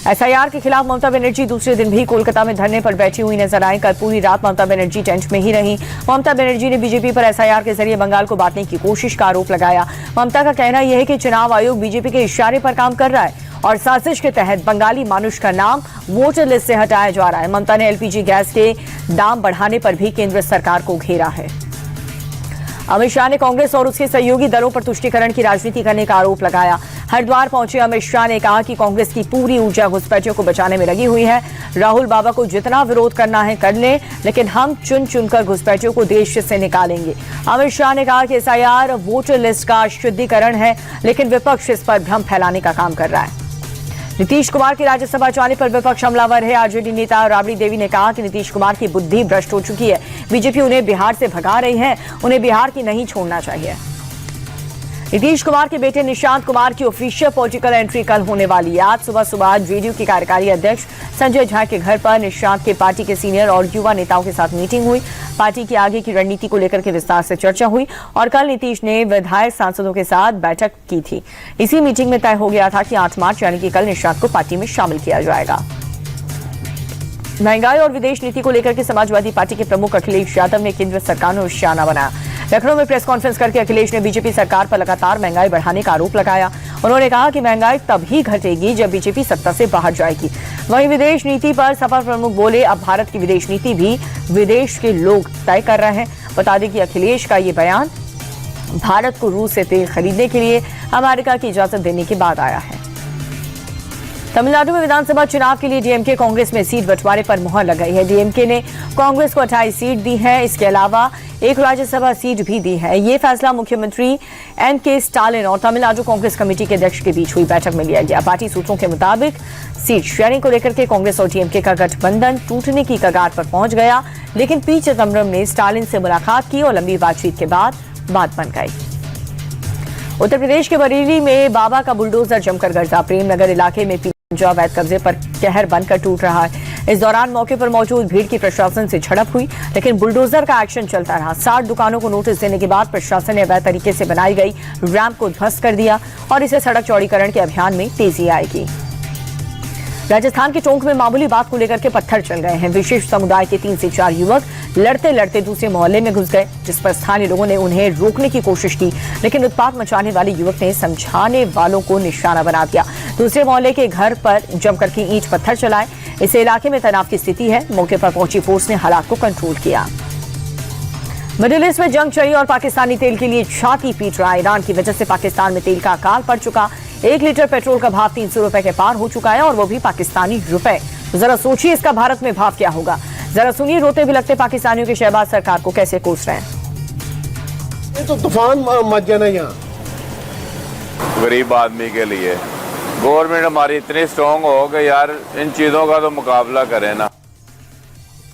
SIR के खिलाफ ममता बनर्जी दूसरे दिन भी कोलकाता में धरने पर बैठी हुई नजर आई। कल पूरी रात ममता बनर्जी टेंट में ही रही। ममता बनर्जी ने बीजेपी पर एसआईआर के जरिए बंगाल को बांटने की कोशिश का आरोप लगाया। ममता का कहना यह है कि चुनाव आयोग बीजेपी के इशारे पर काम कर रहा है और साजिश के तहत बंगाली मानुष का नाम वोटर लिस्ट से हटाया जा रहा है। ममता ने एलपीजी गैस के दाम बढ़ाने पर भी केंद्र सरकार को घेरा है। अमित शाह ने कांग्रेस और उसके सहयोगी दलों पर तुष्टीकरण की राजनीति करने का आरोप लगाया। हरिद्वार पहुंचे अमित शाह ने कहा कि कांग्रेस की पूरी ऊर्जा घुसपैठियों को बचाने में लगी हुई है। राहुल बाबा को जितना विरोध करना है कर लें, लेकिन हम चुन चुनकर घुसपैठियों को देश से निकालेंगे। अमित शाह ने कहा कि एसआईआर वोटर लिस्ट का शुद्धिकरण है, लेकिन विपक्ष इस पर भ्रम फैलाने का काम कर रहा है। नीतीश कुमार के राज्यसभा जाने पर विपक्ष हमलावर है। आरजेडी नेता राबड़ी देवी ने कहा कि नीतीश कुमार की बुद्धि भ्रष्ट हो चुकी है। बीजेपी उन्हें बिहार से भगा रही है, उन्हें बिहार की नहीं छोड़ना चाहिए। नीतीश कुमार के बेटे निशांत कुमार की ऑफिशियल पॉलिटिकल एंट्री कल होने वाली है। आज सुबह जेडीयू के कार्यकारी अध्यक्ष संजय झा के घर पर निशांत के पार्टी के सीनियर और युवा नेताओं के साथ मीटिंग हुई। पार्टी की आगे की रणनीति को लेकर के विस्तार से चर्चा हुई और कल नीतीश ने विधायक सांसदों के साथ बैठक की थी। इसी मीटिंग में तय हो गया था कि 8 मार्च यानी कि कल निशांत को पार्टी में शामिल किया जाएगा। महंगाई और विदेश नीति को लेकर के समाजवादी पार्टी के प्रमुख अखिलेश यादव ने केंद्र सरकार को निशाना बनाया। लखनऊ में प्रेस कॉन्फ्रेंस करके अखिलेश ने बीजेपी सरकार पर लगातार महंगाई बढ़ाने का आरोप लगाया। उन्होंने कहा कि महंगाई तभी घटेगी जब बीजेपी सत्ता से बाहर जाएगी। वहीं विदेश नीति पर सपा प्रमुख बोले, अब भारत की विदेश नीति भी विदेश के लोग तय कर रहे हैं। बता दें कि अखिलेश का ये बयान भारत को रूस से तेल खरीदने के लिए अमेरिका की इजाजत देने के बाद आया है। तमिलनाडु में विधानसभा चुनाव के लिए डीएमके कांग्रेस में सीट बंटवारे पर मुहर लगाई है। डीएमके ने कांग्रेस को 28 सीट दी है। इसके अलावा एक राज्यसभा सीट भी दी है। ये फैसला मुख्यमंत्री एम.के. स्टालिन और तमिलनाडु कांग्रेस कमेटी के अध्यक्ष के बीच हुई बैठक में लिया गया। पार्टी सूत्रों के मुताबिक सीट शेयरिंग को लेकर के कांग्रेस और डीएमके का गठबंधन टूटने की कगार पर पहुंच गया, लेकिन पी चिदम्बरम ने स्टालिन से मुलाकात की और लंबी बातचीत के बाद बात बन गई। उत्तर प्रदेश के बरेली में बाबा का बुलडोजर जमकर गिरा। प्रेमनगर इलाके में जो अवैध कब्जे पर कहर बनकर टूट रहा है। इस दौरान मौके पर मौजूद भीड़ की प्रशासन से झड़प हुई, लेकिन बुलडोजर का एक्शन चलता रहा। 60 दुकानों को नोटिस देने के बाद प्रशासन ने अवैध तरीके से बनाई गई रैंप को ध्वस्त कर दिया और इसे सड़क चौड़ीकरण के अभियान में तेजी आएगी। राजस्थान के टोंक में मामूली बात को लेकर के पत्थर चल गए हैं। विशेष समुदाय के 3 से 4 युवक लड़ते लड़ते दूसरे मोहल्ले में घुस गए, जिस पर स्थानीय लोगों ने उन्हें रोकने की कोशिश की, लेकिन उत्पात मचाने वाले युवक ने समझाने वालों को निशाना बना दिया। दूसरे मोहल्ले के घर पर जमकर के ईंट पत्थर चलाए। इस इलाके में तनाव की स्थिति है। मौके पर पहुंची फोर्स ने हालात को कंट्रोल किया। मिडिल ईस्ट में जंग चढ़ी और पाकिस्तानी तेल के लिए छाती पीट रहा है। ईरान की वजह से पाकिस्तान में तेल का अकाल पड़ चुका। 1 लीटर पेट्रोल का भाव 300 रुपए के पार हो चुका है और वो भी पाकिस्तानी रुपए। तो जरा सोचिए इसका भारत में भाव क्या होगा। जरा सुनिए रोते बिलखते पाकिस्तानियों के शहबाज सरकार को कैसे कोस रहे हैं। ये तो तूफान मच गया ना यहाँ गरीब आदमी के लिए। गवर्नमेंट हमारी इतनी स्ट्रांग हो कि यार इन चीज़ों का तो मुकाबला करें ना।